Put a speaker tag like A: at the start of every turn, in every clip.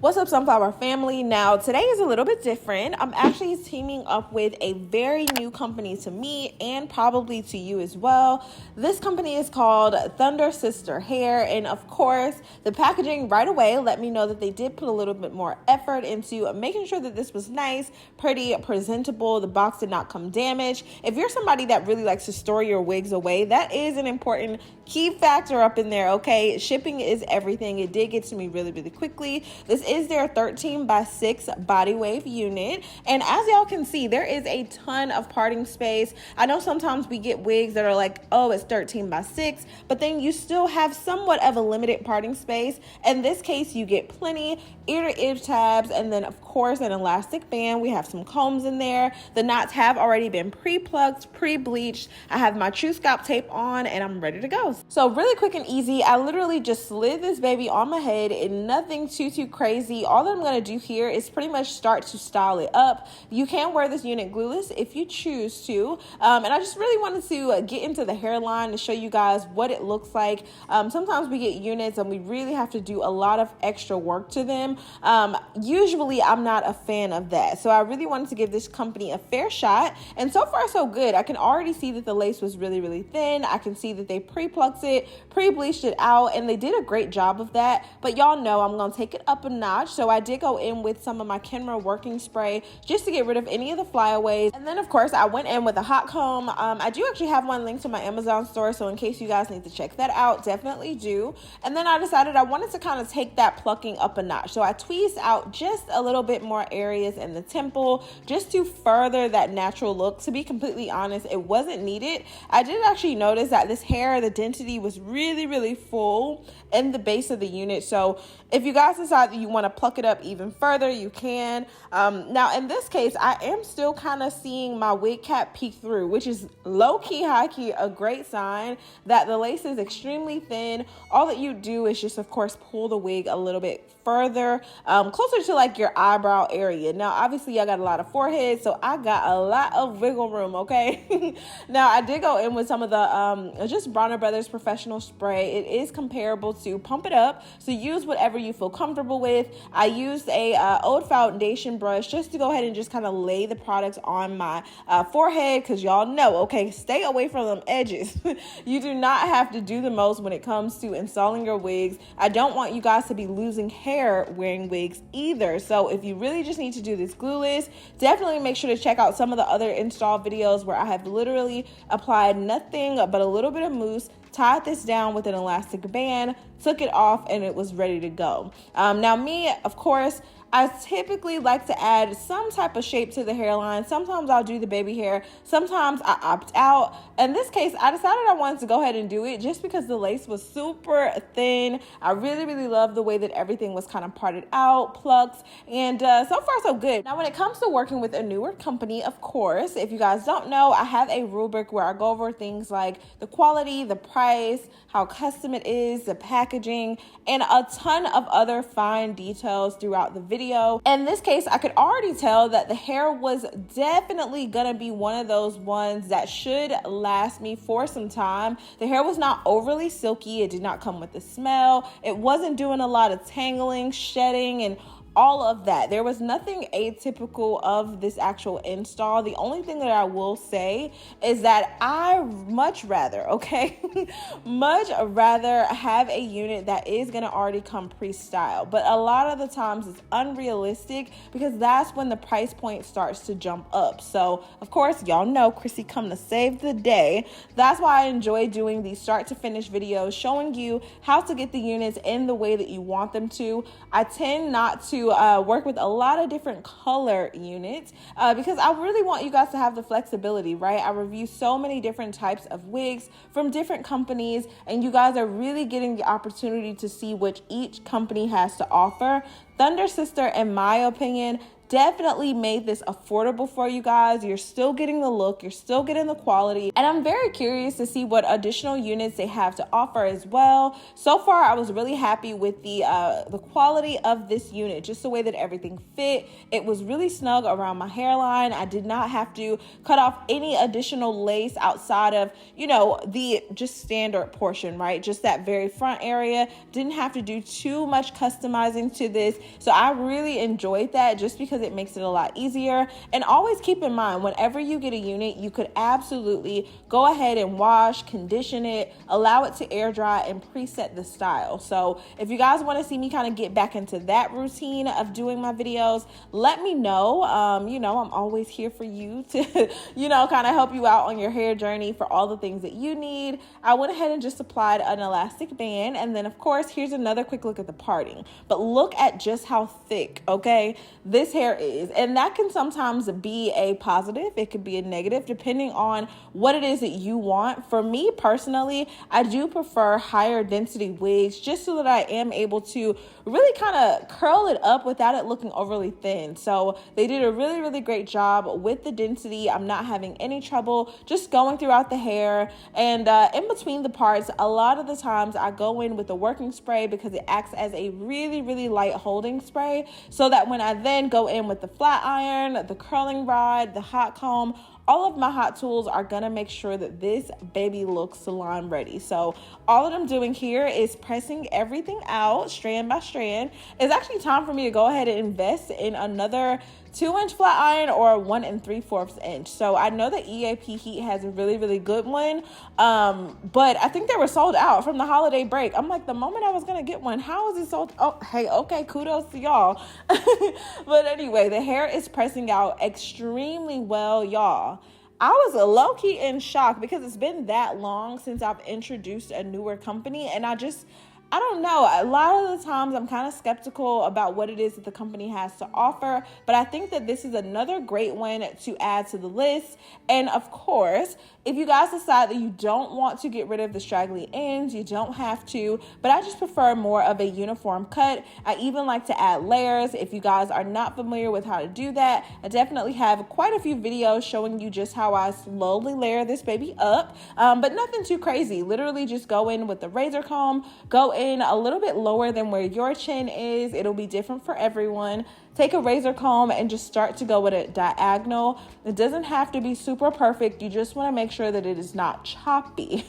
A: What's up, Sunflower family? Now, today is a little bit different. I'm actually teaming up with a very new company to me and probably to you as well. This company is called Thunder Sister Hair, and of course, the packaging right away let me know that they did put a little bit more effort into making sure that this was nice, pretty, presentable. The box did not come damaged. If you're somebody that really likes to store your wigs away, that is an important key factor up in there, okay? Shipping is everything. It did get to me really, really quickly. This is their 13x6 body wave unit, and as y'all can see, there is a ton of parting space. I know sometimes we get wigs that are like, oh, it's 13x6, but then you still have somewhat of a limited parting space. In this case, you get plenty ear to ear tabs, and then of course an elastic band. We have some combs in there. The knots have already been pre-plucked, pre-bleached. I have my true scalp tape on and I'm ready to go. So really quick and easy, I literally just slid this baby on my head, and nothing too crazy. All that I'm going to do here is pretty much start to style it up. You can wear this unit glueless if you choose to, and I just really wanted to get into the hairline to show you guys what it looks like. Sometimes we get units and we really have to do a lot of extra work to them. Usually I'm not a fan of that, so I really wanted to give this company a fair shot, and so far so good. I can already see that the lace was really thin. I can see that they pre-plucked it, pre-bleached it out, and they did a great job of that. But y'all know I'm gonna take it up a notch, so I did go in with some of my Kenra working spray just to get rid of any of the flyaways, and then of course I went in with a hot comb. I do actually have one linked to my Amazon store, so in case you guys need to check that out, definitely do. And then I decided I wanted to kind of take that plucking up a notch, so I tweezed out just a little bit more areas in the temple just to further that natural look. To be completely honest, it wasn't needed. I did actually notice that this hair, the density was really full in the base of the unit, so if you guys decide that you want to pluck it up even further, you can. Now in this case, I am still kind of seeing my wig cap peek through, which is low-key, high-key a great sign that the lace is extremely thin. All that you do is just, of course, pull the wig a little bit further, closer to like your eyebrow area. Now obviously I got a lot of forehead, so I got a lot of wiggle room, okay? Now I did go in with some of the just Bronner Brothers Professional Spray. It is comparable to Pump It Up, so use whatever you feel comfortable with. I used a old foundation brush just to go ahead and just kind of lay the products on my forehead, because y'all know, okay, stay away from them edges. You do not have to do the most when it comes to installing your wigs. I don't want you guys to be losing hair wearing wigs either, so if you really just need to do this glueless, definitely make sure to check out some of the other install videos where I have literally applied nothing but a little bit of mousse, tied this down with an elastic band, took it off, and it was ready to go. Now me, of course, I typically like to add some type of shape to the hairline. Sometimes I'll do the baby hair. Sometimes I opt out. In this case, I decided I wanted to go ahead and do it just because the lace was super thin. I really love the way that everything was kind of parted out, plucked, and so far so good. Now when it comes to working with a newer company, of course, if you guys don't know, I have a rubric where I go over things like the quality, the price, how custom it is, the packaging, and a ton of other fine details throughout the video. In this case, I could already tell that the hair was definitely gonna be one of those ones that should last me for some time. The hair was not overly silky. It did not come with the smell. It wasn't doing a lot of tangling, shedding, and all of that. There was nothing atypical of this actual install. The only thing that I will say is that I much rather, okay, much rather have a unit that is going to already come pre-styled. But a lot of the times it's unrealistic because that's when the price point starts to jump up. So of course, y'all know Chrissy come to save the day. That's why I enjoy doing these start to finish videos, showing you how to get the units in the way that you want them to. I tend not to work with a lot of different color units because I really want you guys to have the flexibility, right? I review so many different types of wigs from different companies, and you guys are really getting the opportunity to see what each company has to offer. Thunder Sister, in my opinion, definitely made this affordable for you guys. You're still getting the look, you're still getting the quality, and I'm very curious to see what additional units they have to offer as well. So far, I was really happy with the quality of this unit, just the way that everything fit. It was really snug around my hairline. I did not have to cut off any additional lace outside of, you know, the just standard portion, right? Just that very front area. Didn't have to do too much customizing to this. So I really enjoyed that just because it makes it a lot easier. And always keep in mind, whenever you get a unit, you could absolutely go ahead and wash, condition it, allow it to air dry, and preset the style. So if you guys want to see me kind of get back into that routine of doing my videos, let me know. I'm always here for you to, kind of help you out on your hair journey for all the things that you need. I went ahead and just applied an elastic band. And then, of course, here's another quick look at the parting. But look at just how thick, okay, this hair is. And that can sometimes be a positive. It could be a negative, depending on what it is that you want. For me personally, I do prefer higher density wigs just so that I am able to really kind of curl it up without it looking overly thin. So they did a really, really great job with the density. I'm not having any trouble just going throughout the hair. And in between the parts, a lot of the times I go in with a working spray because it acts as a really, really light holding spray, so that when I then go in with the flat iron, the curling rod, the hot comb, all of my hot tools are gonna make sure that this baby looks salon ready. So all that I'm doing here is pressing everything out strand by strand. It's actually time for me to go ahead and invest in another 2-inch flat iron or 1 3/4 inch. So I know that EAP Heat has a really, really good one. But I think they were sold out from the holiday break. I'm like, the moment I was gonna get one, how is it sold? Oh, hey, okay, kudos to y'all. But anyway, the hair is pressing out extremely well, y'all. I was low-key in shock because it's been that long since I've introduced a newer company, and I don't know. A lot of the times I'm kind of skeptical about what it is that the company has to offer, but I think that this is another great one to add to the list. And of course, if you guys decide that you don't want to get rid of the straggly ends, you don't have to, but I just prefer more of a uniform cut. I even like to add layers. If you guys are not familiar with how to do that, I definitely have quite a few videos showing you just how I slowly layer this baby up, but nothing too crazy. Literally just go in with the razor comb, go in a little bit lower than where your chin is. It'll be different for everyone. Take a razor comb and just start to go with a diagonal. It doesn't have to be super perfect. You just want to make sure that it is not choppy.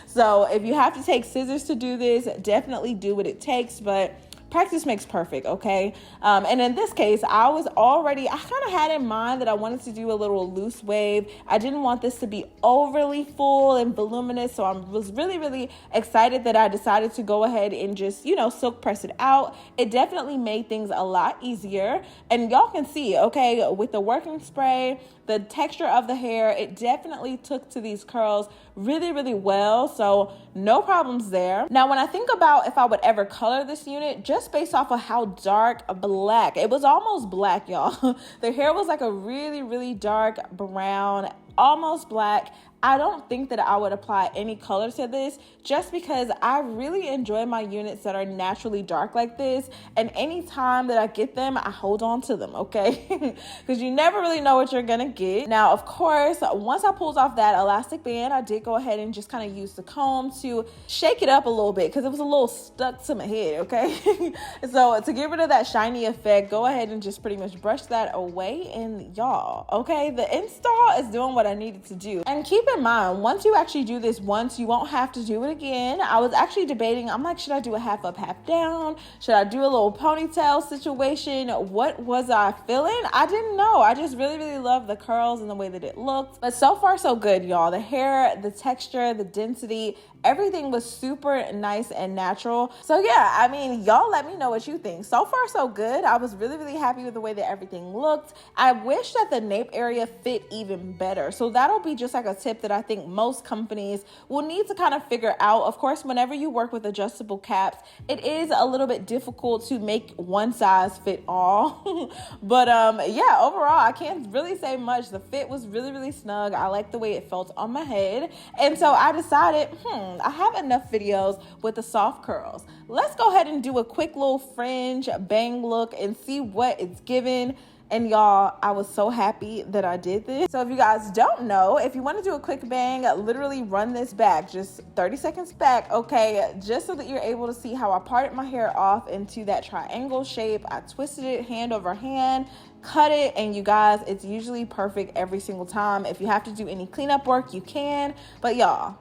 A: So if you have to take scissors to do this, definitely do what it takes, but practice makes perfect, okay? And in this case, I kind of had in mind that I wanted to do a little loose wave. I didn't want this to be overly full and voluminous, so I was really, really excited that I decided to go ahead and just, silk press it out. It definitely made things a lot easier. And y'all can see, okay, with the working spray, the texture of the hair, it definitely took to these curls really, really well. So no problems there. Now, when I think about if I would ever color this unit, just based off of how dark black, it was almost black, y'all. The hair was like a really, really dark brown, almost black. I don't think that I would apply any color to this just because I really enjoy my units that are naturally dark like this. And anytime that I get them, I hold on to them, okay? Because you never really know what you're gonna get. Now, of course, once I pulled off that elastic band, I did go ahead and just kind of use the comb to shake it up a little bit because it was a little stuck to my head, okay? So to get rid of that shiny effect, go ahead and just pretty much brush that away. And y'all, okay, the install is doing what I needed to do. And keep in mind, once you actually do this once, you won't have to do it again. I was actually debating, I'm like, should I do a half up, half down? Should I do a little ponytail situation? What was I feeling? I didn't know. I just really, really loved the curls and the way that it looked. But so far, so good, y'all. The hair, the texture, the density, everything was super nice and natural. So yeah, I mean, y'all let me know what you think. So far, so good. I was really, really happy with the way that everything looked. I wish that the nape area fit even better. So that'll be just like a tip that I think most companies will need to kind of figure out. Of course, whenever you work with adjustable caps, it is a little bit difficult to make one size fit all. But yeah, overall, I can't really say much. The fit was really, really snug. I like the way it felt on my head. And so I decided, I have enough videos with the soft curls. Let's go ahead and do a quick little fringe bang look and see what it's given. And y'all, I was so happy that I did this. So if you guys don't know, if you want to do a quick bang, literally run this back, just 30 seconds back, okay? Just so that you're able to see how I parted my hair off into that triangle shape. I twisted it hand over hand, cut it, and you guys, it's usually perfect every single time. If you have to do any cleanup work, you can. But y'all,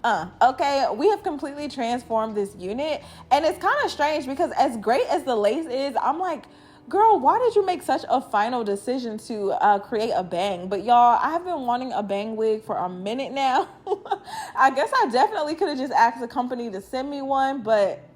A: Okay, we have completely transformed this unit, and it's kind of strange because as great as the lace is, I'm like, girl, why did you make such a final decision to create a bang? But y'all, I have been wanting a bang wig for a minute now. I guess I definitely could have just asked the company to send me one, but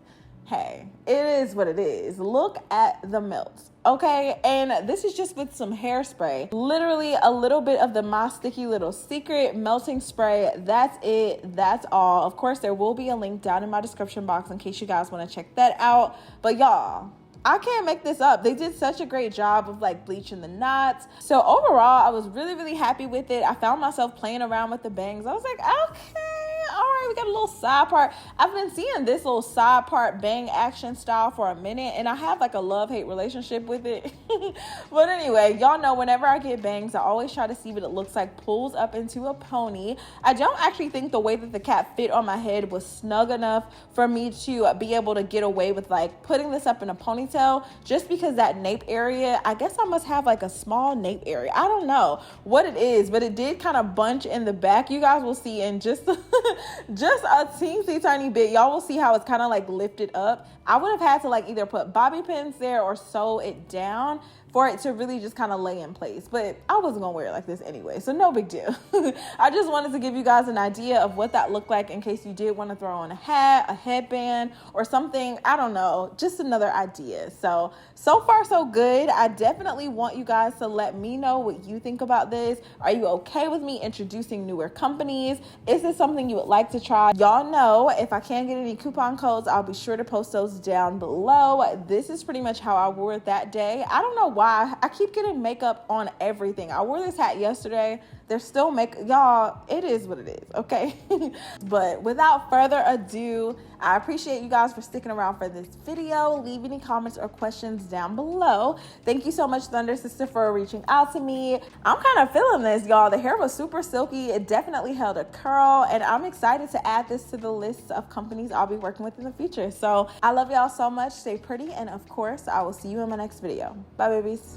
A: hey, it is what it is. Look at the melts. Okay, and this is just with some hairspray. Literally a little bit of the My Sticky Little Secret melting spray. That's it. That's all. Of course, there will be a link down in my description box in case you guys want to check that out. But y'all, I can't make this up. They did such a great job of like bleaching the knots. So overall, I was really, really happy with it. I found myself playing around with the bangs. I was like, okay, all right, we got a little side part. I've been seeing this little side part bang action style for a minute, and I have like a love-hate relationship with it. But anyway, y'all know whenever I get bangs, I always try to see what it looks like pulls up into a pony. I don't actually think the way that the cap fit on my head was snug enough for me to be able to get away with like putting this up in a ponytail, just because that nape area, I guess I must have like a small nape area. I don't know what it is, but it did kind of bunch in the back. You guys will see in just just a teensy tiny bit. Y'all will see how it's kind of like lifted up. I would have had to like either put bobby pins there or sew it down for it to really just kind of lay in place. But I wasn't gonna wear it like this anyway, so no big deal. I just wanted to give you guys an idea of what that looked like in case you did want to throw on a hat, a headband, or something. I don't know, just another idea. So far so good. I definitely want you guys to let me know what you think about this. Are you okay with me introducing newer companies? Is this something you would like to try? Y'all know if I can't get any coupon codes, I'll be sure to post those down below. This is pretty much how I wore it that day. I don't know why I keep getting makeup on everything. I wore this hat yesterday. There's still makeup. Y'all, it is what it is, okay? But without further ado, I appreciate you guys for sticking around for this video. Leave any comments or questions down below. Thank you so much, Thunder Sister, for reaching out to me. I'm kind of feeling this, y'all. The hair was super silky. It definitely held a curl, and I'm excited to add this to the list of companies I'll be working with in the future. So I love y'all so much. Stay pretty, and of course, I will see you in my next video. Bye, babies.